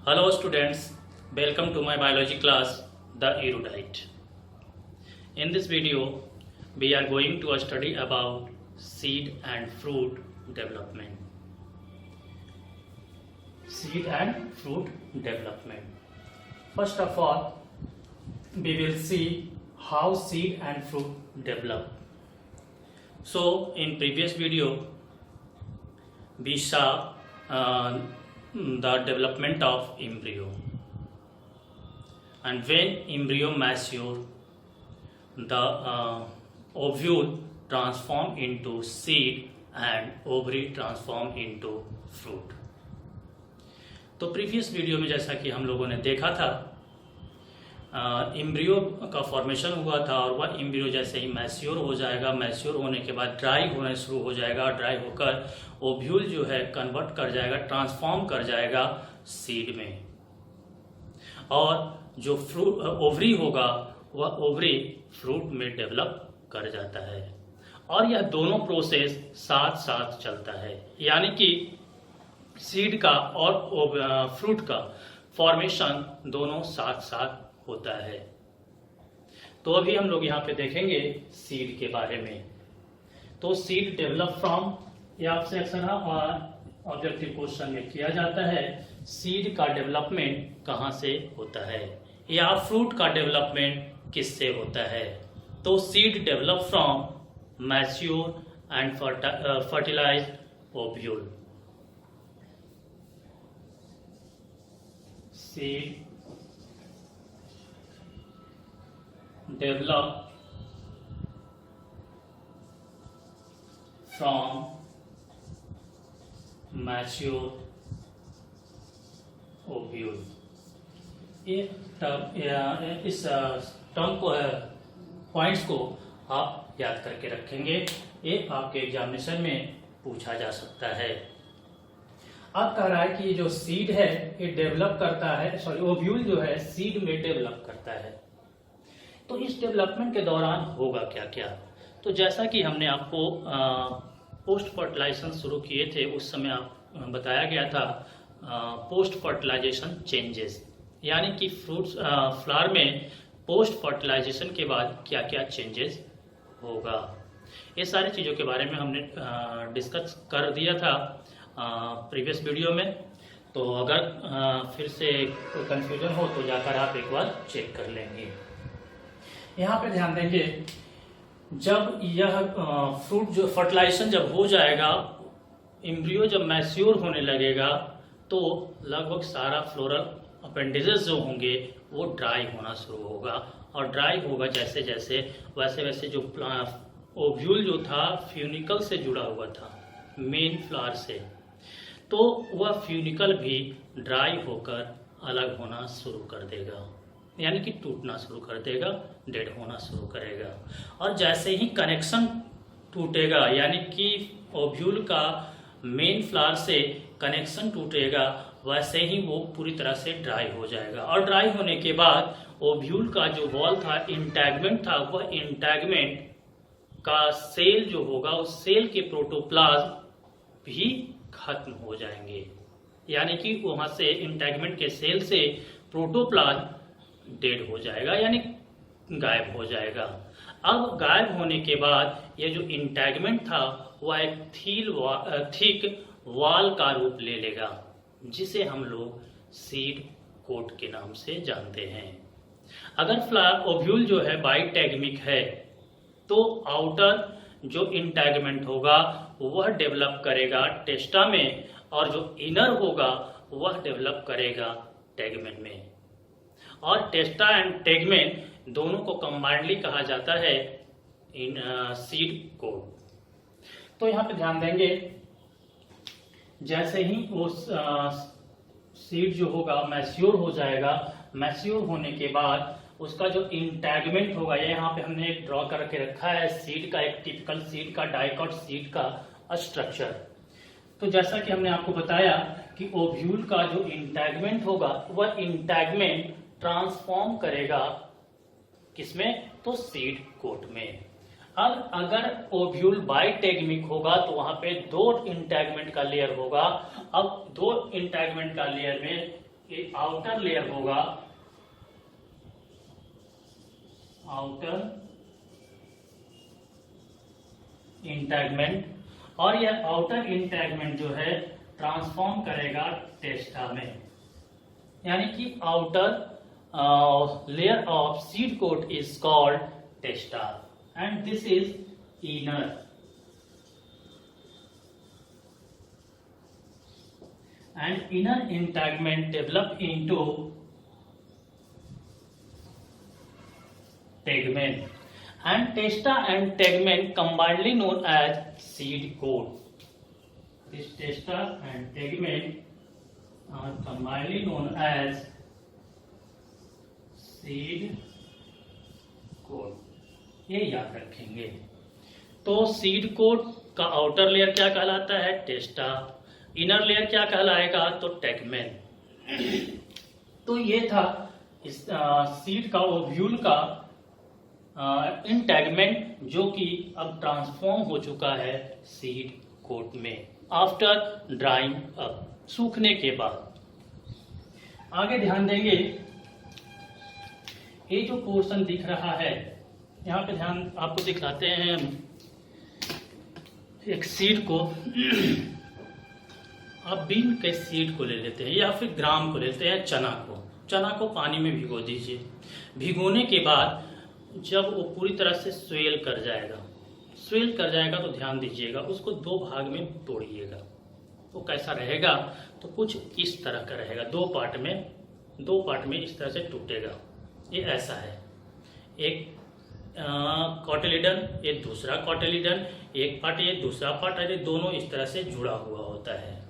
Hello students, welcome to my biology class, The Erudite. In this video, we are going to study about seed and fruit development. Seed and fruit development. First of all, we will see how seed and fruit develop. So, in previous video, we saw the development of embryo, and when embryo mature, the ovule transform into seed and ovary transform into fruit. तो previous video में जैसा कि हम लोगों ने देखा था, embryo का फॉर्मेशन हुआ था और वह एम्ब्रियो जैसे ही मैच्योर हो जाएगा, मैच्योर होने के बाद ड्राई होने शुरू हो जाएगा और ड्राई होकर ओव्यूल जो है कन्वर्ट कर जाएगा, ट्रांसफॉर्म कर जाएगा सीड में, और जो फ्रूट ओवरी होगा वह ओवरी फ्रूट में डेवलप कर जाता है। और यह दोनों प्रोसेस साथ साथ चलता है, यानी कि सीड का और फ्रूट का फॉर्मेशन दोनों साथ साथ होता है। तो अभी हम लोग यहाँ पे देखेंगे सीड के बारे में। तो सीड डेवलप फ्रॉम, ये आपसे अक्सर और ऑब्जेक्टिव क्वेश्चन में किया जाता है, सीड का डेवलपमेंट कहाँ से होता है या फ्रूट का डेवलपमेंट किससे होता है। तो seed develop from mature and fertilized ovule. Seed develop from mature ovule। इस टर्म को, पॉइंट्स को आप याद करके रखेंगे, ये आपके एग्जामिनेशन में पूछा जा सकता है। अब कह रहा है कि जो सीड है ये डेवलप करता है, ओव्यूल जो है सीड में डेवलप करता है। तो इस डेवलपमेंट के दौरान होगा क्या क्या। तो जैसा कि हमने आपको पोस्ट फर्टिलाइजेशन शुरू किए थे, उस समय बताया गया था पोस्ट फर्टिलाइजेशन चेंजेस, यानी कि फ्रूट्स फ्लावर में पोस्ट फर्टिलाइजेशन के बाद क्या क्या चेंजेस होगा। ये सारी चीज़ों के बारे में हमने डिस्कस कर दिया था प्रीवियस वीडियो में। तो अगर फिर से कोई कंफ्यूजन हो तो जाकर आप एक बार चेक कर लेंगे। यहाँ पे ध्यान देंगे, जब यह फ्रूट जो फर्टिलाइजेशन जब हो जाएगा, एम्ब्रियो जब मैच्योर होने लगेगा, तो लगभग सारा फ्लोरल अपेंडिजेस जो होंगे वो ड्राई होना शुरू होगा, और ड्राई होगा जैसे जैसे वैसे वैसे जो ओव्यूल जो था फ्यूनिकल से जुड़ा हुआ था मेन फ्लावर से, तो वह फ्यूनिकल भी ड्राई होकर अलग होना शुरू कर देगा, यानी कि टूटना शुरू कर देगा, डेड होना शुरू करेगा। और जैसे ही कनेक्शन टूटेगा, यानी कि ओव्यूल का मेन फ्लावर से कनेक्शन टूटेगा, वैसे ही वो पूरी तरह से ड्राई हो जाएगा। और ड्राई होने के बाद ओव्यूल का जो वॉल था, इंटैगमेंट था, वह इंटैगमेंट का सेल जो होगा, उस सेल के प्रोटोप्लाज्म भी खत्म हो जाएंगे, यानी कि वहां से इंटैगमेंट के सेल से प्रोटोप्लाज्म डेड हो जाएगा, यानी गायब हो जाएगा। अब गायब होने के बाद यह जो इंटैगमेंट था वह एक थिक वॉल का रूप ले लेगा, जिसे हम लोग सीड कोट के नाम से जानते हैं। अगर फ्लावर ओव्यूल जो है बाइटैगमिक है, तो आउटर जो इंटैगमेंट होगा वह डेवलप करेगा टेस्टा में, और जो इनर होगा वह डेवलप करेगा टैगमेन में। और टेस्टा एंड टैगमेन दोनों को कंबाइंडली कहा जाता है इन सीड कोट। तो यहाँ पे ध्यान देंगे, जैसे ही वो सीड जो होगा मैच्योर हो जाएगा, मैच्योर होने के बाद उसका जो इंटैगमेंट होगा, ये यहाँ पे हमने एक ड्रॉ करके रखा है सीड का, एक टिपिकल सीड का, डाइकॉट सीड का स्ट्रक्चर। तो जैसा कि हमने आपको बताया कि ओव्यूल का जो इंटैगमेंट होगा वह इंटैगमेंट ट्रांसफॉर्म करेगा किसमें, तो सीड कोट में। अब अगर ओव्यूल बाइटैगमिक होगा तो वहां पे दो इंटैगमेंट का लेयर होगा। अब दो इंटैगमेंट का लेयर में ये आउटर लेयर होगा, आउटर इंटैगमेंट, और यह आउटर इंटैगमेंट जो है ट्रांसफॉर्म करेगा टेस्टा में, यानी कि outer layer of seed coat is called testa and this is inner, and inner integument develop into tegument, and testa and tegument combinedly known as seed coat. This testa and tegument are combinedly known as seed coat. ये याद रखेंगे। तो seed coat का outer layer क्या कहलाता है? टेस्टा। Inner layer क्या कहलाएगा? तो टेगमेन। तो ये था इस सीड का ओव्यूल का इंटैगमेंट, जो कि अब ट्रांसफॉर्म हो चुका है सीड कोट में आफ्टर ड्राइंग अप, सूखने के बाद। आगे ध्यान देंगे, ये जो पोर्शन दिख रहा है यहाँ पे, ध्यान आपको दिखाते हैं एक सीड को। आप बीन के सीड को ले लेते हैं या फिर ग्राम को लेते हैं, चना को पानी में भिगो दीजिए। भिगोने के बाद जब वो पूरी तरह से स्वेल कर जाएगा तो ध्यान दीजिएगा उसको दो भाग में तोड़िएगा। वो कैसा रहेगा? तो कुछ इस तरह का रहेगा, दो पार्ट में इस तरह से टूटेगा। ये ऐसा है, एक कॉटिलिडन, एक दूसरा कॉटिलिडन, एक पार्ट ये, दूसरा पार्ट है, दोनों इस तरह से जुड़ा हुआ होता है।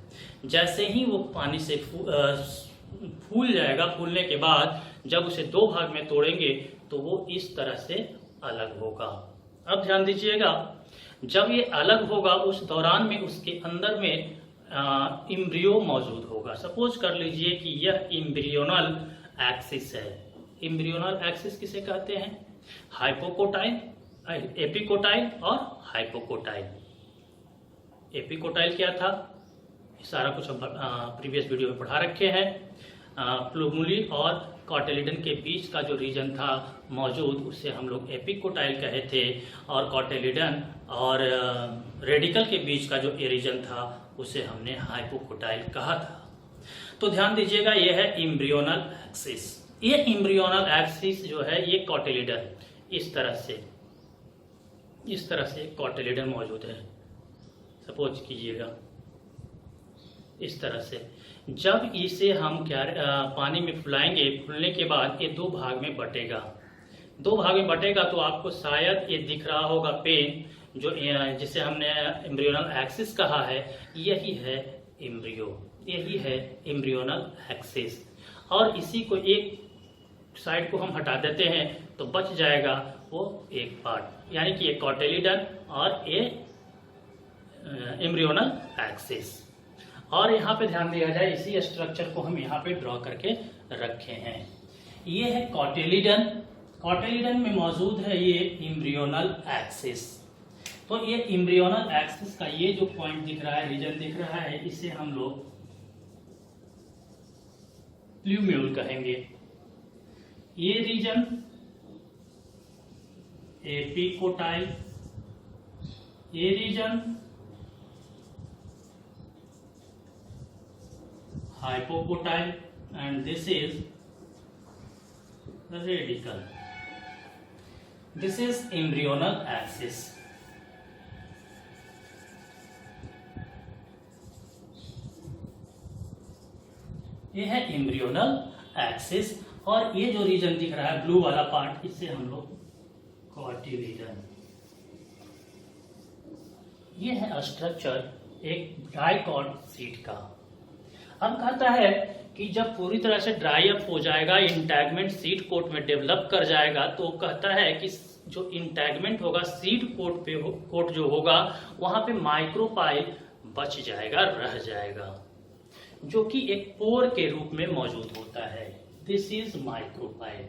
जैसे ही वो पानी से फूल जाएगा, फूलने के बाद जब उसे दो भाग में तोड़ेंगे तो वो इस तरह से अलग होगा। अब ध्यान दीजिएगा, जब ये अलग होगा उस दौरान में उसके अंदर में इम्ब्रियो मौजूद होगा। सपोज कर लीजिए कि यह इम्ब्रियोनल एक्सिस है। इम्ब्रियोनल एक्सिस किसे कहते हैं? हाइपोकोटाइल, एपिकोटाइल और हाइपोकोटाइल। एपिकोटाइल क्या था? सारा कुछ हम प्रीवियस वीडियो में पढ़ा रखे हैं। प्लूमुली और कॉटिलिडन के बीच का जो रीजन था मौजूद, उसे हम लोग एपिकोटाइल कहे थे, और कॉटिलिडन और रेडिकल के बीच का जो रीजन था उसे हमने हाइपोकोटाइल कहा था। तो ध्यान दीजिएगा, ये है इम्ब्रियोनल एक्सिस। ये इम्ब्रियोनल एक्सिस जो है ये कॉटिलिडन, इस तरह से कॉटिलिडन मौजूद है। सपोज कीजिएगा इस तरह से। जब इसे हम पानी में फुलाएंगे, फूलने के बाद ये दो भाग में बटेगा। तो आपको शायद ये दिख रहा होगा पेन, जो जिसे हमने एम्ब्रियोनल एक्सिस कहा है, यही है एम्ब्रियोनल एक्सिस। और इसी को एक साइड को हम हटा देते हैं तो बच जाएगा वो एक पार्ट, यानी कि ये कॉटिलिडन और ये एम्ब्रियोनल एक्सिस। और यहाँ पे ध्यान दिया जाए, इसी स्ट्रक्चर को हम यहाँ पे ड्रॉ करके रखे हैं। ये है कॉटिलिडन। कॉटिलिडन में मौजूद है ये एम्ब्रियोनल एक्सिस। तो ये एम्ब्रियोनल एक्सिस का ये जो पॉइंट दिख रहा है, रीजन दिख रहा है, इसे हम लोग प्लूम्यूल कहेंगे। ये रीजन एपिकोटाइल, ये reason hypocotyl, and this is the radical. This is embryonal axis. ये है एम्ब्रियोनल एक्सिस, और ये जो रीजन दिख रहा है ब्लू वाला पार्ट, इसे हम लोग कॉटिलिडन। ये है स्ट्रक्चर एक डाइकॉट सीड का। अब कहता है कि जब पूरी तरह से ड्राई अप हो जाएगा, इंटैगमेंट सीड कोट में डेवलप कर जाएगा, तो कहता है कि जो इंटैगमेंट होगा सीड कोट जो होगा वहां पे माइक्रोपाइल बच जाएगा, रह जाएगा, जो कि एक पोर के रूप में मौजूद होता है। This is micropyle,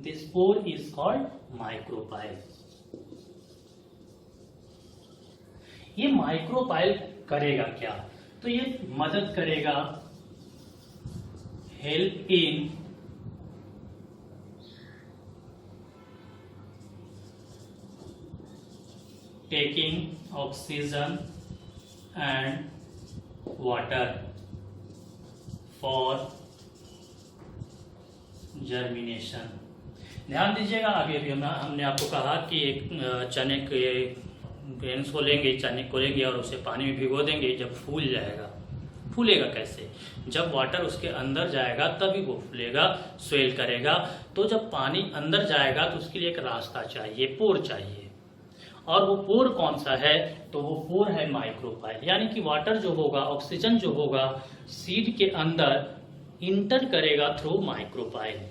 this pore is called micropyle. ये माइक्रोपाइल करेगा क्या? तो ये मदद करेगा help in taking oxygen and water for germination। ध्यान दीजिएगा, अभी अभी हमने आपको कहा कि एक चने के ग्रेन्स को लेंगे, चने को लेंगे और उसे पानी में भिगो देंगे। जब फूल जाएगा, फूलेगा कैसे? जब वाटर उसके अंदर जाएगा तभी वो फूलेगा, स्वेल करेगा। तो जब पानी अंदर जाएगा तो उसके लिए एक रास्ता चाहिए, पोर चाहिए। और वो पोर कौन सा है? तो वो पोर है माइक्रोपाइल। यानी कि वाटर जो होगा, ऑक्सीजन जो होगा, सीड के अंदर इंटर करेगा थ्रू माइक्रोपाइल।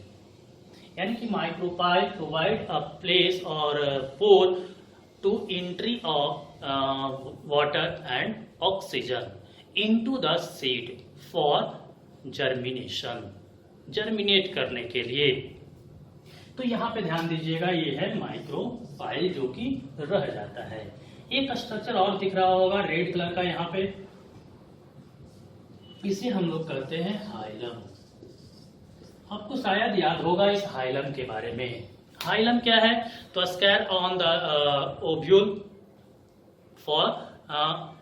यानी कि माइक्रोपाइल प्रोवाइड अ प्लेस और pore to entry of water and oxygen into the seed for germination, germinate करने के लिए। तो यहाँ पे ध्यान दीजिएगा, ये है माइक्रोपाइल जो कि रह जाता है। एक स्ट्रक्चर और दिख रहा होगा रेड कलर का यहाँ पे, इसे हम लोग कहते हैं हाइलम। आपको शायद याद होगा इस हाइलम के बारे में। हाइलम क्या है? तो square on the ovule for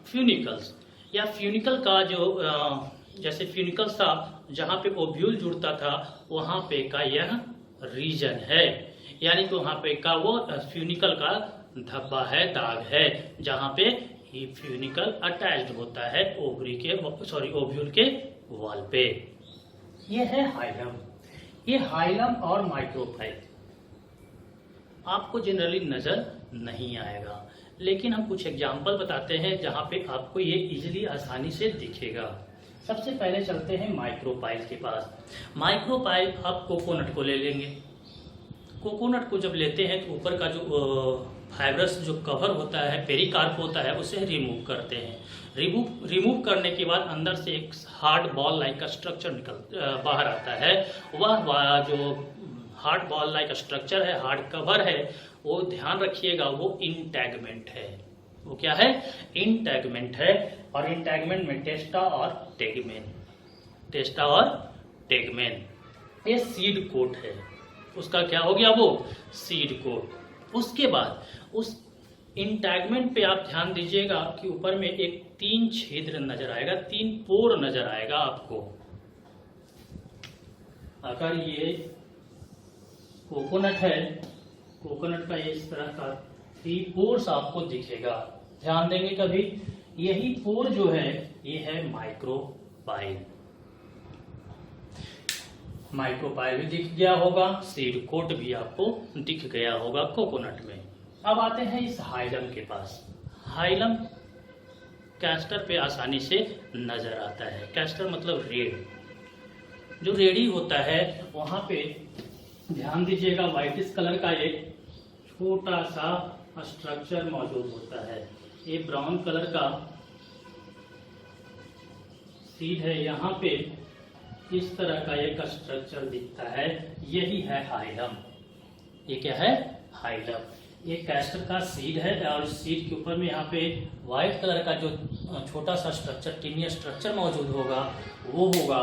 फ्यूनिकल्स, या फ्यूनिकल का जो जैसे फ्यूनिकल्स था जहाँ पे ओव्यूल जुड़ता था, वहां पे का यह रीजन है। यानी कि वहां पे का वो फ्यूनिकल का धब्बा है, दाग है, जहाँ पे ही फ्यूनिकल अटैच्ड होता है ओवरी के ओव्यूल के वॉल पे। ये है हाइलम। ये हाइलम और माइक्रोपाइल आपको जनरली नजर नहीं आएगा, लेकिन हम कुछ एग्जाम्पल बताते हैं जहां पे आपको ये इजीली आसानी से दिखेगा। सबसे पहले चलते हैं माइक्रोपाइल के पास। माइक्रोपाइल आप कोकोनट को ले लेंगे। कोकोनट को जब लेते हैं तो ऊपर का जो फाइब्रस जो कवर होता है, पेरिकार्प होता है, उसे रिमूव करते हैं। रिमूव करने के बाद अंदर से एक हार्ड बॉल लाइक का स्ट्रक्चर बाहर आता है। वह जो हार्ड बॉल लाइक स्ट्रक्चर है, हार्ड कवर है, वो ध्यान रखिएगा वो इंटैगमेंट है। वो क्या है? इंटैगमेंट है। और इंटैगमेंट में टेस्टा और टेगमेन, टेस्टा और टेगमेन, ये सीड कोट है। उसका क्या हो गया? वो सीड कोट। उसके बाद उस इंटैगमेंट पे आप ध्यान दीजिएगा कि ऊपर में एक 3 छिद्र नजर आएगा, 3 पोर नजर आएगा आपको। अगर ये कोकोनट है, कोकोनट का ये इस तरह का 3 पोर्स आपको दिखेगा। ध्यान देंगे कभी, यही पोर जो है ये है माइक्रोपाइल। माइक्रोपाइल भी दिख गया होगा, सीड कोट भी आपको दिख गया होगा कोकोनट में। अब आते हैं इस हाइलम के पास। हाइलम कैस्टर पे आसानी से नजर आता है। कैस्टर मतलब रेड, जो रेडी होता है वहां पे ध्यान दीजिएगा व्हाइटिश कलर का एक छोटा सा स्ट्रक्चर मौजूद होता है। ये ब्राउन कलर का सीड है, यहाँ पे इस तरह का एक स्ट्रक्चर दिखता है, यही है हाइलम। ये क्या है? हाइलम। ये कैस्टर का सीड है और सीड के ऊपर में यहाँ पे व्हाइट कलर का जो छोटा सा स्ट्रक्चर, टिनिया स्ट्रक्चर मौजूद होगा, वो होगा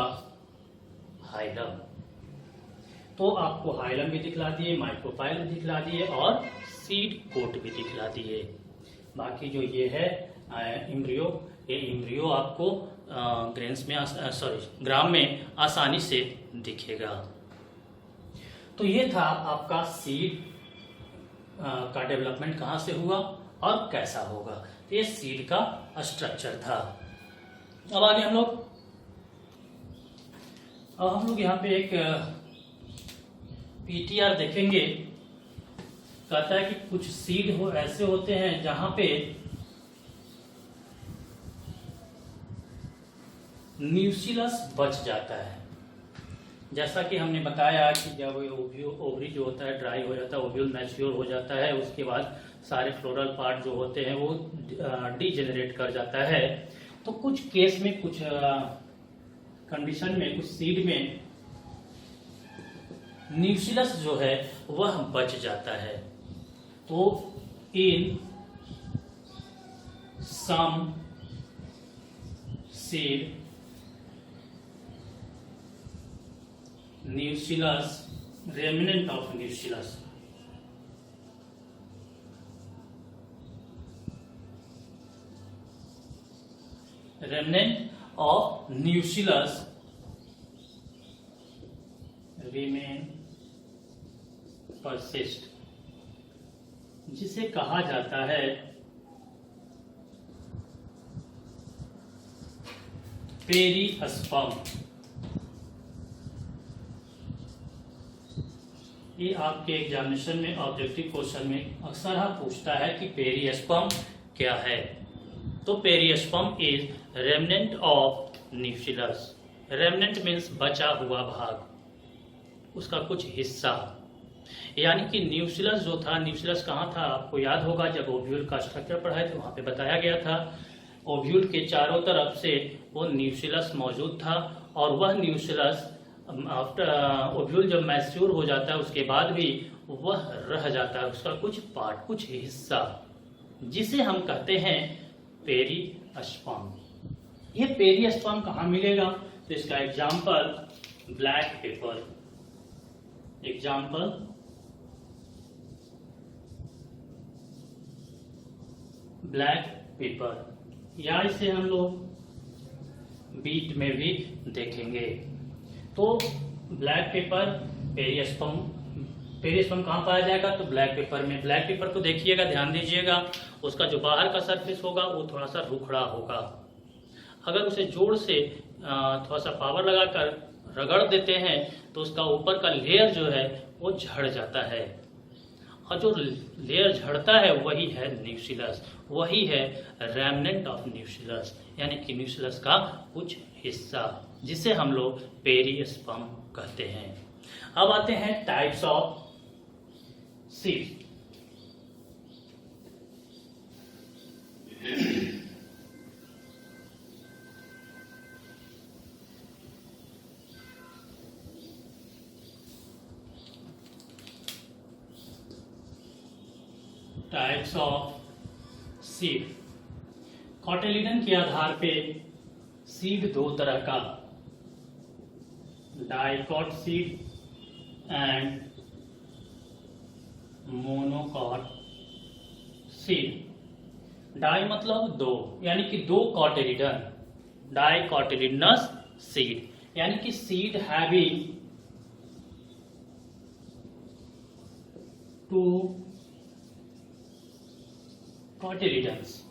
हाइलम। तो आपको हाइलम भी दिखला दिए, माइक्रोपाइल भी दिखला दिए और सीड कोट भी दिखला दिए। बाकी जो ये है इम्ब्रियो, ये इम्ब्रियो आपको ग्रेन्स में ग्राम में आसानी से दिखेगा। तो ये था आपका सीड का डेवलपमेंट कहाँ से हुआ और कैसा होगा। ये सीड का स्ट्रक्चर था। अब आगे हम लोग यहाँ पे एक पीटीआर देखेंगे। कहता है कि कुछ सीड ऐसे होते हैं जहां पे न्यूक्लियस बच जाता है। जैसा कि हमने बताया कि जब ओवरी जो होता है ड्राई हो जाता है, ओव्यूल मैच्योर हो जाता है, उसके बाद सारे फ्लोरल पार्ट जो होते हैं वो डीजेनरेट कर जाता है। तो कुछ केस में, कुछ कंडीशन में, कुछ सीड में न्यूक्लियस जो है वह बच जाता है। तो इन सम seed nucellus, remnant of nucellus. Remnant of nucellus remain persist, जिसे कहा जाता है पेरिस्पर्म। ये आपके एग्जामिनेशन में ऑब्जेक्टिव क्वेश्चन में अक्सर पूछता है कि पेरिस्पर्म क्या है। तो perisperm is remnant of nucleus. Remnant means बचा हुआ भाग, उसका कुछ हिस्सा। यानी कि न्यूक्लियस जो था, न्यूक्लियस कहाँ था आपको याद होगा, जब ओव्यूल का स्ट्रक्चर पढ़ाए थे वहां पे बताया गया था। ओव्यूल के चारों तरफ से वो न्यूक्लियस मौजूद था, और वह न्यूक्लियस आफ्टर ओव्यूल जब मैच्योर हो जाता है उसके बाद भी वह रह जाता है, उसका कुछ पार्ट, कुछ हिस्सा, जिसे हम कहते हैं पेरिस्पर्म। ये पेरिस्पर्म कहाँ मिलेगा? तो इसका example black pepper. Example black pepper, या इसे हम लोग बीट में भी देखेंगे। तो ब्लैक पेपर, पेरिस्पर्म कहाँ पाया जाएगा? तो ब्लैक पेपर में। ब्लैक पेपर को देखिएगा, ध्यान दीजिएगा, उसका जो बाहर का सरफेस होगा वो थोड़ा सा रुखड़ा होगा। अगर उसे जोर से थोड़ा सा पावर लगाकर रगड़ देते हैं तो उसका ऊपर का लेयर जो है वो झड़ जाता है, और जो लेयर झड़ता है वही है न्यूक्लियस, वही है रेमनेंट ऑफ न्यूक्लियस, यानी कि न्यूक्लियस का कुछ हिस्सा, जिसे हम लोग पेरिस्पर्म कहते हैं। अब आते हैं types of seed. Types of seed. Cotyledon के आधार पे सीड दो तरह का, dicot seed and monocot seed. Di मतलब दो, यानी कि दो कॉटिलिडन, डाइकॉटिलिडनस सीड, यानी कि सीड हैविंग टू कॉटिलिडन्स।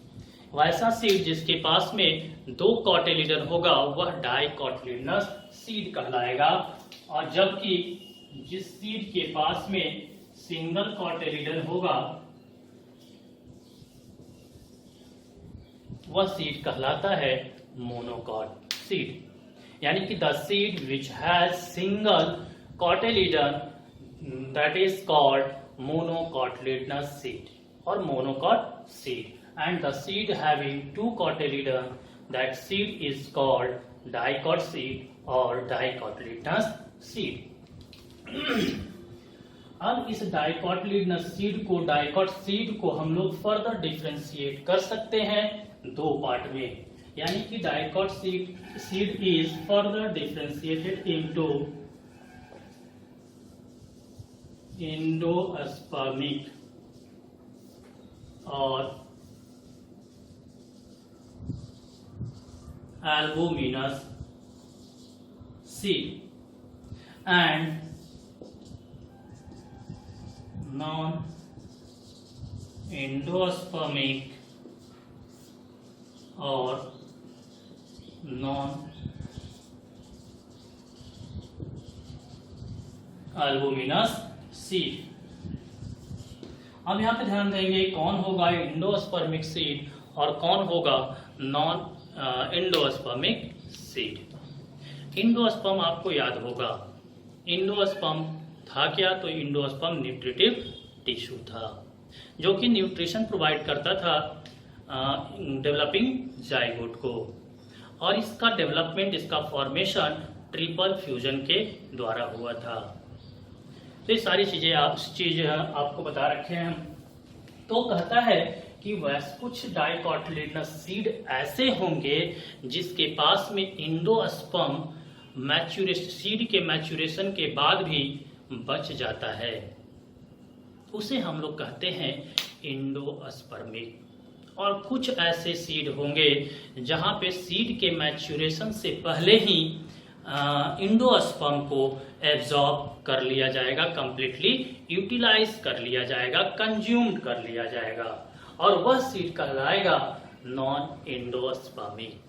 वैसा सीड जिसके पास में दो कॉटिलिडन होगा वह डाइकॉटिलिडनस सीड कहलाएगा, और जबकि जिस सीड के पास में सिंगल कॉटिलिडन होगा वह सीड कहलाता है मोनोकॉट सीड। यानी कि the seed which has single cotyledon that is called monocotyledonous seed or monocot seed, and the seed having two cotyledon, that seed is called dicot seed or dicotyledonous seed। अब इस dicotyledonous seed को, dicot seed को हम लोग further differentiate कर सकते हैं दो पार्ट में, यानी कि dicot seed is further differentiated into endospermic और albuminous seed and non-endospermic और non-albuminous seed। अब यहाँ पे ध्यान देंगे कौन होगा एंडोस्पर्मिक सीड और कौन होगा नॉन एंडोस्पर्मिक सीड। एंडोस्पर्म आपको याद होगा, एंडोस्पर्म था क्या? तो एंडोस्पर्म न्यूट्रिटिव टिश्यू था जो कि न्यूट्रिशन प्रोवाइड करता था डेवलपिंग जाइगोट को, और इसका डेवलपमेंट, इसका फॉर्मेशन ट्रिपल फ्यूजन के द्वारा हुआ था। तो ये सारी चीजें आपको बता रखे हैं हम। तो कहता है कि वैसे कुछ डाइकोटिलिडनस सीड ऐसे होंगे जिसके पास में एंडोस्पर्म सीड के मैच्यूरेशन के बाद भी बच जाता है, उसे हम लोग कहते हैं इंडोस्पर्मिक। और कुछ ऐसे सीड होंगे जहां पे सीड के मैच्यूरेशन से पहले ही इंडोस्पर्म को एब्जॉर्ब कर लिया जाएगा, कंप्लीटली यूटिलाइज कर लिया जाएगा, कंज्यूम्ड कर लिया जाएगा, और वह सीड कहलाएगा नॉन इंडोस्पर्मिक।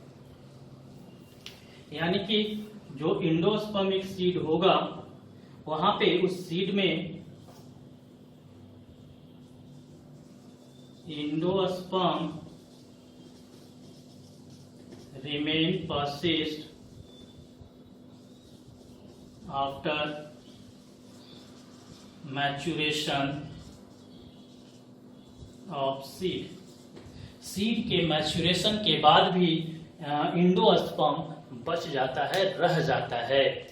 यानी कि जो इंडोस्पर्मिक सीड होगा वहां पे उस सीड में endosperm remain persist after maturation of seed। Seed के मैच्यूरेशन के बाद भी इंडोस्पर्म बच जाता है, रह जाता है।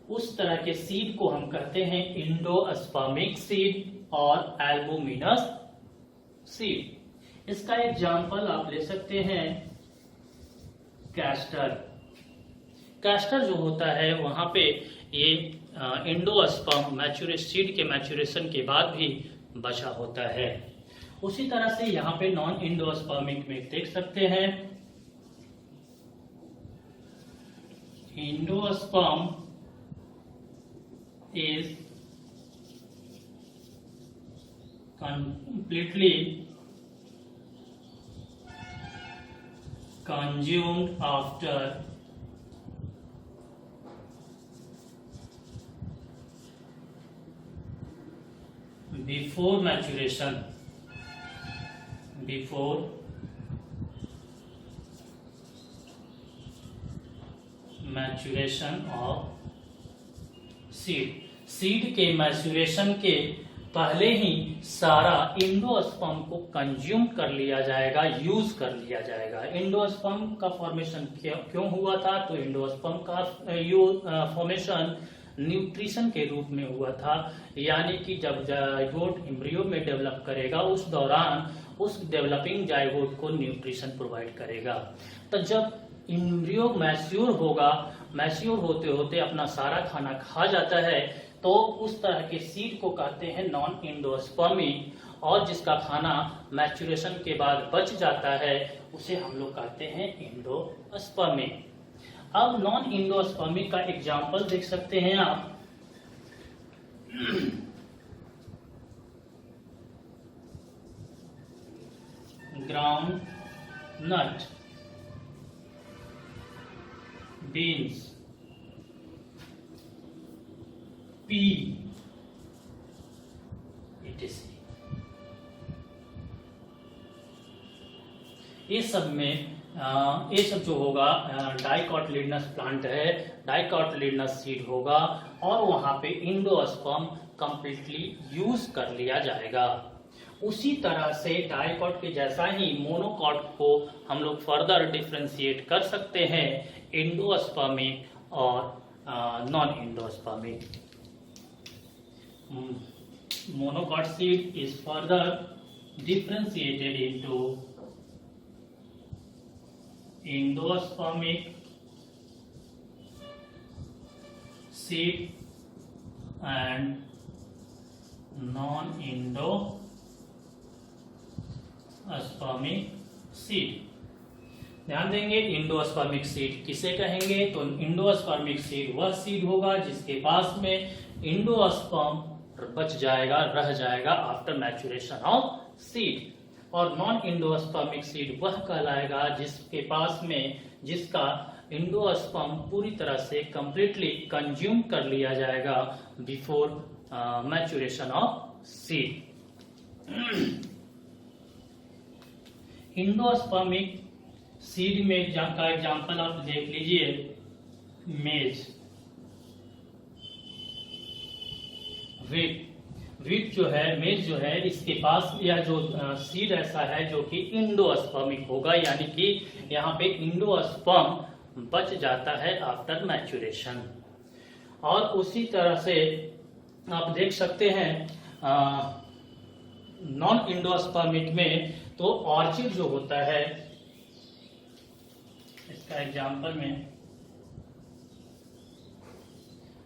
उस तरह के सीड को हम कहते हैं इंडोस्पर्मिक सीड और एल्बुमिनस सीड। इसका एग्जाम्पल आप ले सकते हैं कैस्टर। कैस्टर जो होता है वहां पे ये इंडोस्पर्म सीड के मैच्यूरेशन के बाद भी बचा होता है। उसी तरह से यहाँ पे नॉन इंडोस्पर्मिक में देख सकते हैं endosperm is completely consumed after before maturation of seed के मैच्यूरेशन के पहले ही सारा इंडोस्पर्म को कंज्यूम कर लिया जाएगा, यूज कर लिया जाएगा। इंडोस्पर्म का फॉर्मेशन क्यों हुआ था? तो इंडोस्पर्म का फॉर्मेशन न्यूट्रिशन के रूप में हुआ था, यानी कि जब जायगोट एम्ब्रियो में डेवलप करेगा उस दौरान उस डेवलपिंग जायगोट को न्यूट्रिशन प्रोवाइड करेगा। तो जब एम्ब्रियो मैच्योर होगा, मैच्योर होते होते अपना सारा खाना खा जाता है, तो उस तरह के सीड को कहते हैं नॉन इंडोस्पर्मिक, और जिसका खाना मैच्यूरेशन के बाद बच जाता है उसे हम लोग कहते हैं इंडोस्पर्मिक। अब नॉन इंडोस्पर्मिक का एग्जाम्पल देख सकते हैं आप ground nut, beans, pea, etc। ये सब जो होगा डाइकोटिलिडनस प्लांट है, डाइकोटिलिडनस सीड होगा, और वहां पे इंडोस्पर्म कंप्लीटली यूज कर लिया जाएगा। उसी तरह से डाइकोट के जैसा ही मोनोकोट को हम लोग फर्दर डिफरेंशिएट कर सकते हैं इंडोस्पर्मिक और non endospermic. Monocot seed is further differentiated into endospermic seed and non-endospermic seed। ध्यान देंगे इंडोस्पर्मिक सीड किसे कहेंगे? तो इंडोस्पर्मिक सीड वह सीड होगा जिसके पास में इंडोस्पर्म बच जाएगा, रह जाएगा आफ्टर मैच्यूरेशन ऑफ सीड। और नॉन इंडोस्पर्मिक सीड वह कहलाएगा जिसके पास में जिसका इंडोस्पर्म पूरी तरह से कंप्लीटली कंज्यूम कर लिया जाएगा before maturation of seed. Endospermic seed में का एग्जांपल आप देख लीजिए मेज, वीट जो है, मेज जो है, इसके पास यह जो सीड ऐसा है जो कि इंडोस्पर्मिक होगा, यानी कि यहाँ पे इंडोस्पर्म बच जाता है आफ्टर मैच्यूरेशन। और उसी तरह से आप देख सकते हैं नॉन इंडोस्पर्मिक में तो ऑर्चिड जो होता है, इसका एग्जांपल में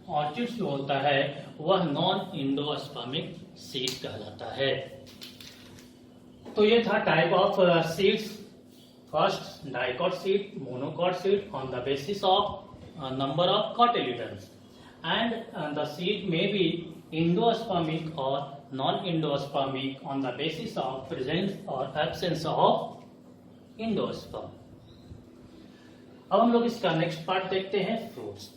ऑर्चिड्स जो होता है वह नॉन इंडोस्पर्मिक सीड कहलाता है। तो ये था type of seeds. First dicot seed, monocot seed on the basis of number of cotyledons, and the seed may be endospermic or non-endospermic on the basis of presence or absence of endosperm। अब हम लोग इसका next part देखते हैं, fruits.